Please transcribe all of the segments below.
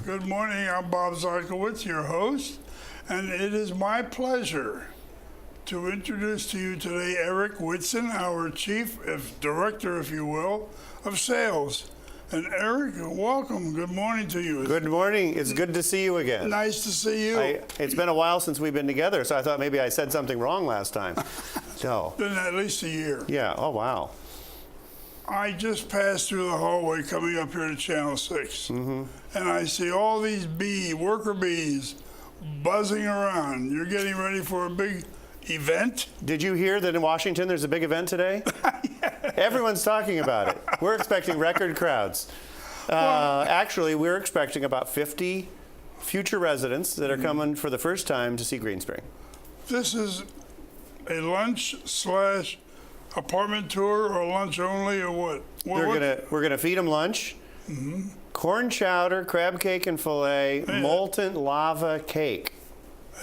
Good morning. I'm Bob Zarkowitz, your host, and it is my pleasure to introduce to you today Eric Whitson, our Director, if you will, of Sales. And Eric, welcome. Good morning to you. Good morning. It's good to see you again. Nice to see you. It's been a while since we've been together, so I thought maybe I said something wrong last time. So. Been at least a year. Yeah. Oh, wow. I just passed through the hallway coming up here to Channel 6, and I see all these worker bees buzzing around. You're getting ready for a big event? Did you hear that in Washington there's a big event today? Yeah. Everyone's talking about it. We're expecting record crowds. Actually, we're expecting about 50 future residents that are coming for the first time to see Green Spring. This is a lunch/apartment tour, or lunch only, or what? We're gonna feed them lunch, corn chowder, crab cake and fillet, molten lava cake.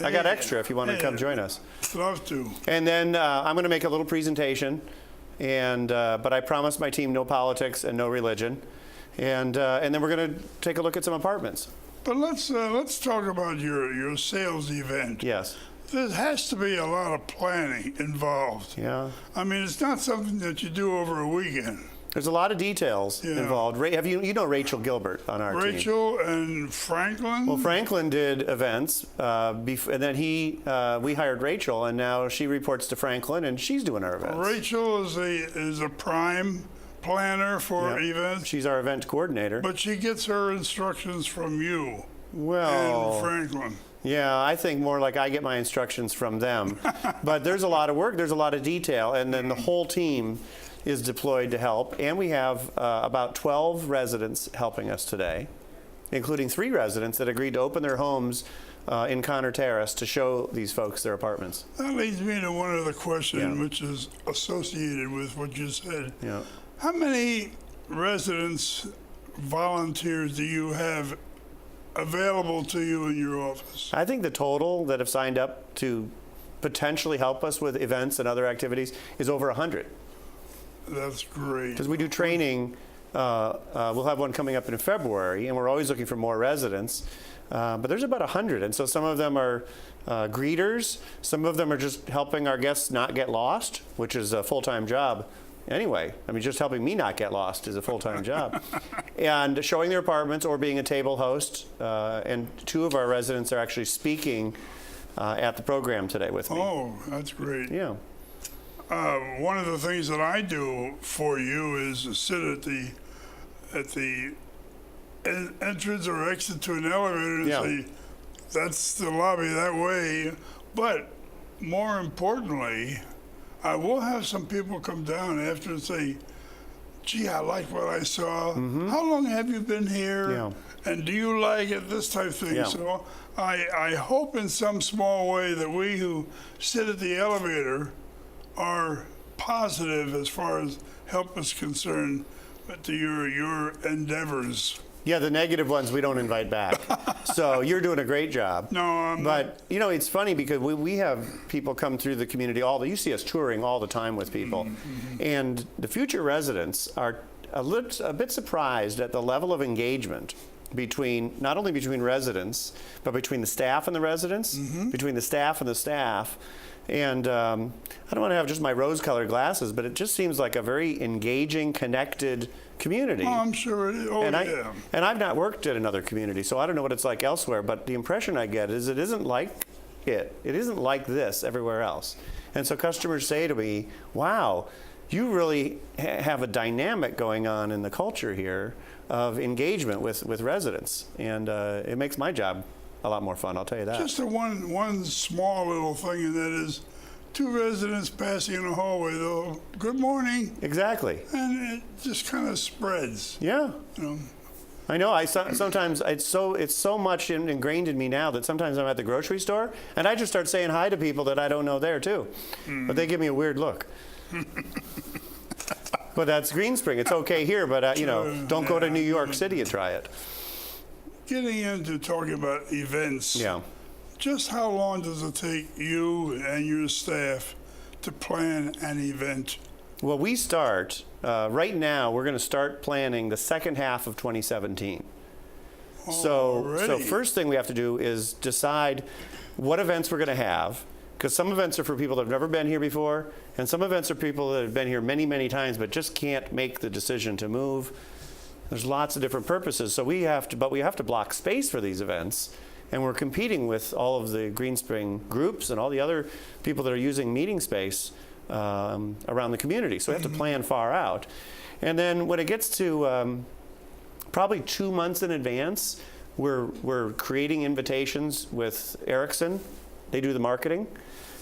I got extra if you want to come join us. Love to. And then I'm going to make a little presentation, and but I promised my team no politics and no religion, and then we're going to take a look at some apartments. But let's talk about your sales event. Yes. There has to be a lot of planning involved. Yeah. I mean, it's not something that you do over a weekend. There's a lot of details involved. Have you know Rachel Gilbert on our team? Rachel and Franklin? Well, Franklin did events, and then we hired Rachel, and now she reports to Franklin, and she's doing our events. Rachel is a prime planner for events. She's our event coordinator. But she gets her instructions from you and Franklin. Yeah, I think more like I get my instructions from them. But there's a lot of work, there's a lot of detail, and then the whole team is deployed to help, and we have about 12 residents helping us today, including 3 residents that agreed to open their homes in Connor Terrace to show these folks their apartments. That leads me to one other question, which is associated with what you said. Yeah. How many residents, volunteers do you have available to you in your office? I think the total that have signed up to potentially help us with events and other activities is over 100. That's great. Because we do training, we'll have one coming up in February, and we're always looking for more residents. But there's about 100, and so some of them are greeters, some of them are just helping our guests not get lost, which is a full-time job anyway. I mean, just helping me not get lost is a full-time job. And showing their apartments or being a table host, and 2 of our residents are actually speaking at the program today with me. Oh, that's great. Yeah. One of the things that I do for you is sit at the entrance or exit to an elevator and say, that's the lobby that way. But more importantly, I will have some people come down after and say, gee, I like what I saw. How long have you been here? Yeah. And do you like it? This type of thing. Yeah. So I hope in some small way that we who sit at the elevator are positive as far as help is concerned to your endeavors. Yeah, the negative ones we don't invite back. So you're doing a great job. No, I'm But you know, it's funny because we have people come through the community you see us touring all the time with people, and the future residents are a bit surprised at the level of engagement not only between residents, but between the staff and the residents, between the staff and the staff. And I don't want to have just my rose-colored glasses, but it just seems like a very engaging, connected community. Oh, I'm sure it is. Oh, and yeah. I've not worked at another community, so I don't know what it's like elsewhere, but the impression I get is it isn't like it. It isn't like this everywhere else. And so customers say to me, wow, you really have a dynamic going on in the culture here of engagement with residents. And it makes my job a lot more fun, I'll tell you that. Just one small little thing, and that is 2 residents passing in the hallway, they'll, good morning. Exactly. And it just kind of spreads. Yeah. You know. I know. Sometimes it's so much ingrained in me now that sometimes I'm at the grocery store and I just start saying hi to people that I don't know there too, but they give me a weird look. But that's Green Spring. It's okay here, but don't go to New York City and try it. Getting into talking about events. Yeah. Just how long does it take you and your staff to plan an event? Well, we start right now. We're going to start planning the second half of 2017. So Already. first thing we have to do is decide what events we're going to have, because some events are for people that have never been here before, and some events are people that have been here many, many times but just can't make the decision to move. There's lots of different purposes, so we have to block space for these events, and we're competing with all of the Green Spring groups and all the other people that are using meeting space around the community. So we have to plan far out. And then when it gets to probably 2 months in advance, we're creating invitations with Erickson. They do the marketing.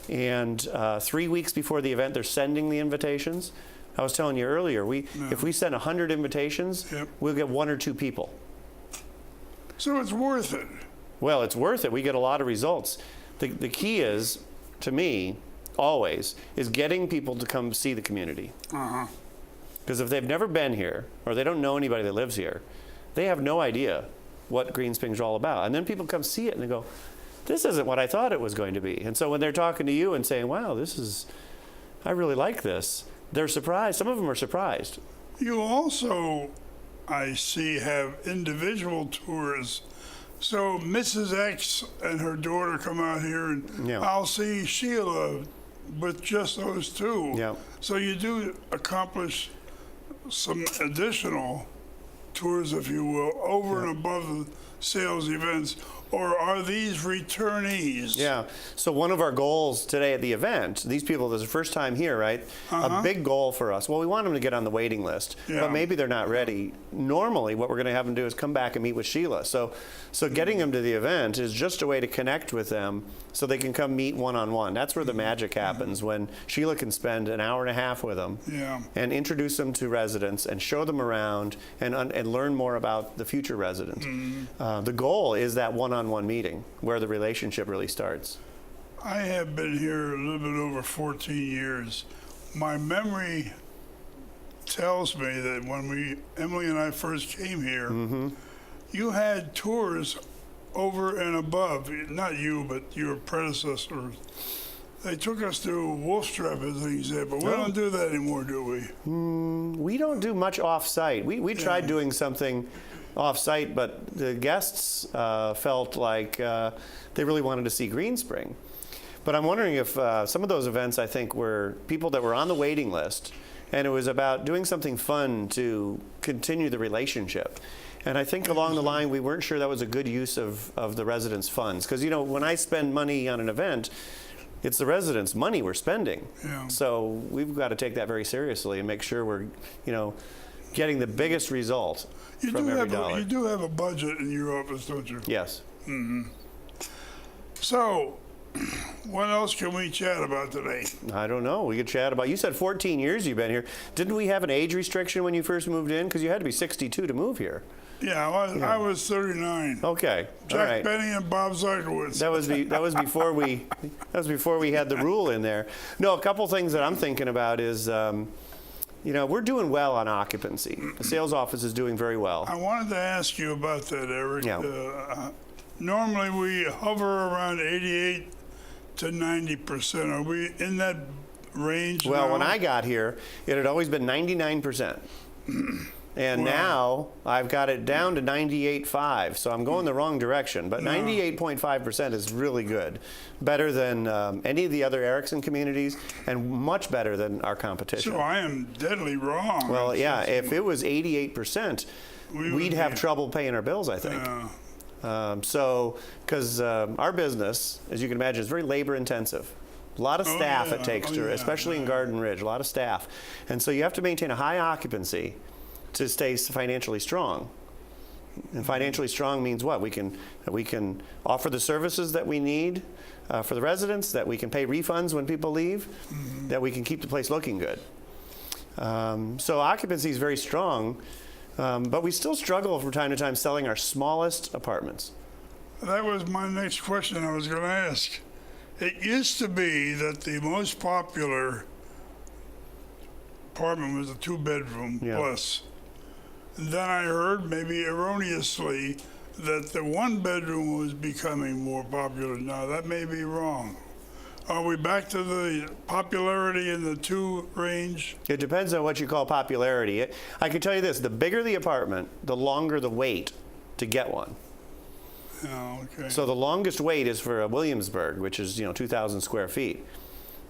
And 3 weeks before the event, they're sending the invitations. I was telling you earlier, if we send 100 invitations, Yep. we'll get 1 or 2 people. So it's worth it. Well, it's worth it. We get a lot of results. The key is, to me, always, is getting people to come see the community. Uh-huh. Because if they've never been here, or they don't know anybody that lives here, they have no idea what Green Spring's all about. And then people come see it and they go, this isn't what I thought it was going to be. And so when they're talking to you and saying, wow, I really like this, they're surprised. Some of them are surprised. You also, I see, have individual tours. So Mrs. X and her daughter come out here, and Yeah. I'll see Sheila with just those two. Yeah. So you do accomplish some additional tours, if you will, over and above the sales events. Or are these returnees? Yeah. So one of our goals today at the event, these people, this is the first time here, right? A big goal for us. Well, we want them to get on the waiting list, Yeah. but maybe they're not ready. Normally, what we're going to have them do is come back and meet with Sheila. So getting them to the event is just a way to connect with them so they can come meet one-on-one. That's where the magic happens, when Sheila can spend an hour and a half with them Yeah. and introduce them to residents and show them around and learn more about the future resident. The goal is that one-on-one meeting where the relationship really starts. I have been here a little bit over 14 years. My memory tells me that when Emily and I first came here, you had tours over and above, not you, but your predecessors. They took us to Wolf Trap as an example. We don't do that anymore, do we? We don't do much off-site. We tried doing something off-site, but the guests felt like they really wanted to see Green Spring. But I'm wondering if some of those events, I think, were people that were on the waiting list, and it was about doing something fun to continue the relationship. And I think along the line, we weren't sure that was a good use of the residents' funds. Because, when I spend money on an event, it's the residents' money we're spending. Yeah. So we've got to take that very seriously and make sure we're, getting the biggest result from every dollar. You do have a budget in your office, don't you? Yes. So, what else can we chat about today? I don't know. We could chat about, you said 14 years you've been here. Didn't we have an age restriction when you first moved in? Because you had to be 62 to move here. Yeah, I was 39. Okay. Jack All right. Benny and Bob Zykowitz. That was before we had the rule in there. No, a couple things that I'm thinking about is, we're doing well on occupancy. The sales office is doing very well. I wanted to ask you about that, Eric. Yeah. Normally we hover around 88 to 90%. Are we in that range Well, now? when I got here, it had always been 99%. And now I've got it down to 98.5, so I'm going the wrong direction. But 98.5% is really good, better than any of the other Erickson communities, and much better than our competition. So I am deadly wrong. Well, yeah, if it was 88%, we'd have trouble paying our bills, I think. Because our business, as you can imagine, is very labor intensive. A lot of staff it takes especially in Garden Ridge, a lot of staff. And so you have to maintain a high occupancy to stay financially strong. And financially strong means what? We can offer the services that we need for the residents, that we can pay refunds when people leave, that we can keep the place looking good. So occupancy is very strong, but we still struggle from time to time selling our smallest apartments. That was my next question I was going to ask. It used to be that the most popular apartment was a 2-bedroom plus. And then I heard, maybe erroneously, that the 1-bedroom was becoming more popular. Now, that may be wrong. Are we back to the popularity in the 2 range? It depends on what you call popularity. I can tell you this, the bigger the apartment, the longer the wait to get one. Oh, okay. So the longest wait is for a Williamsburg, which is 2,000 square feet.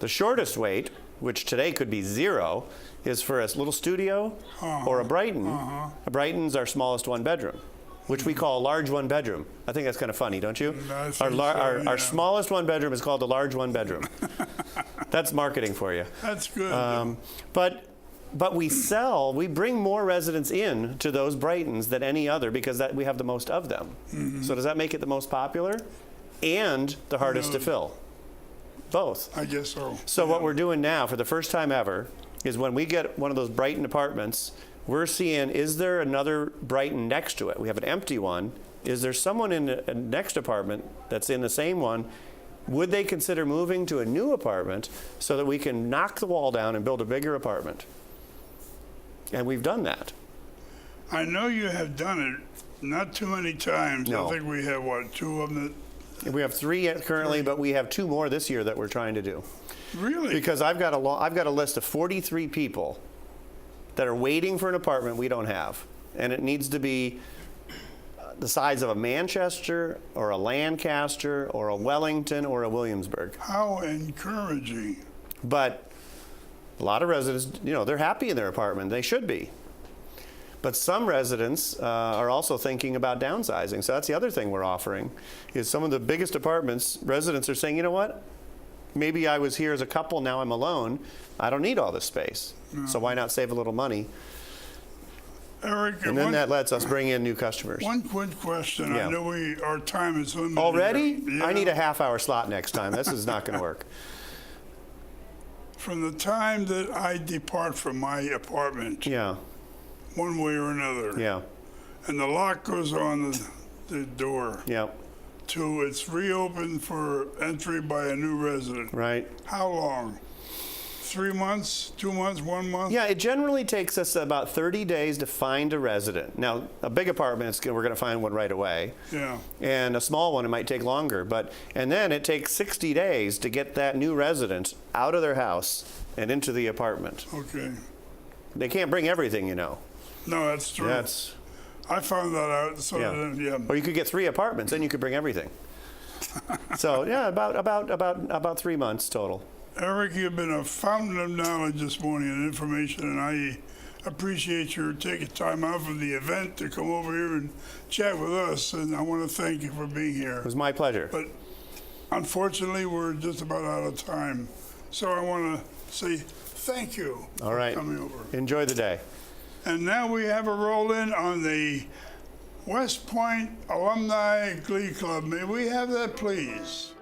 The shortest wait, which today could be 0, is for a little studio or a Brighton. A Brighton's our smallest one bedroom, which we call a large one bedroom. I think that's kind of funny, don't you? I think so, Our smallest one bedroom is called a large one bedroom. That's marketing for you. That's good. But we bring more residents in to those Brightons than any other because we have the most of them. So does that make it the most popular and the hardest to fill? Both. I guess so. So what we're doing now for the first time ever is when we get one of those Brighton apartments, we're seeing, is there another Brighton next to it? We have an empty one. Is there someone in the next apartment that's in the same one? Would they consider moving to a new apartment so that we can knock the wall down and build a bigger apartment? And we've done that. I know you have done it not too many times. No. I think we have, what, 2 of them We have 3 currently, but we have 2 more this year that we're trying to do. Really? Because I've got a list of 43 people that are waiting for an apartment we don't have. And it needs to be the size of a Manchester or a Lancaster or a Wellington or a Williamsburg. How encouraging. But a lot of residents, they're happy in their apartment. They should be. But some residents are also thinking about downsizing. So that's the other thing we're offering is some of the biggest apartments, residents are saying, you know what? Maybe I was here as a couple, now I'm alone. I don't need all this space. So why not save a little money? Eric, And then that lets us bring in new customers. one quick question. Yeah. I know our time is limited. Already? Yeah. I need a half-hour slot next time. This is not going to work. From the time that I depart from my apartment, Yeah, one way or another, yeah, and the lock goes on the door, yeah, to it's reopened for entry by a new resident, right. how long? 3 months, 2 months, 1 month? Yeah, it generally takes us about 30 days to find a resident. Now, a big apartment, we're going to find one right away. Yeah. And a small one, it might take longer. And then it takes 60 days to get that new resident out of their house and into the apartment. Okay. They can't bring everything, No, that's true. That's, I found that out. So yeah. then, yeah. Or you could get 3 apartments, then you could bring everything. So, yeah, about 3 months total. Eric, you've been a fountain of knowledge this morning and information, and I appreciate your taking time out from the event to come over here and chat with us, and I want to thank you for being here. It was my pleasure. But unfortunately, we're just about out of time, so I want to say thank you All right. for coming over. Enjoy the day. And now we have a roll-in on the West Point Alumni Glee Club. May we have that, please?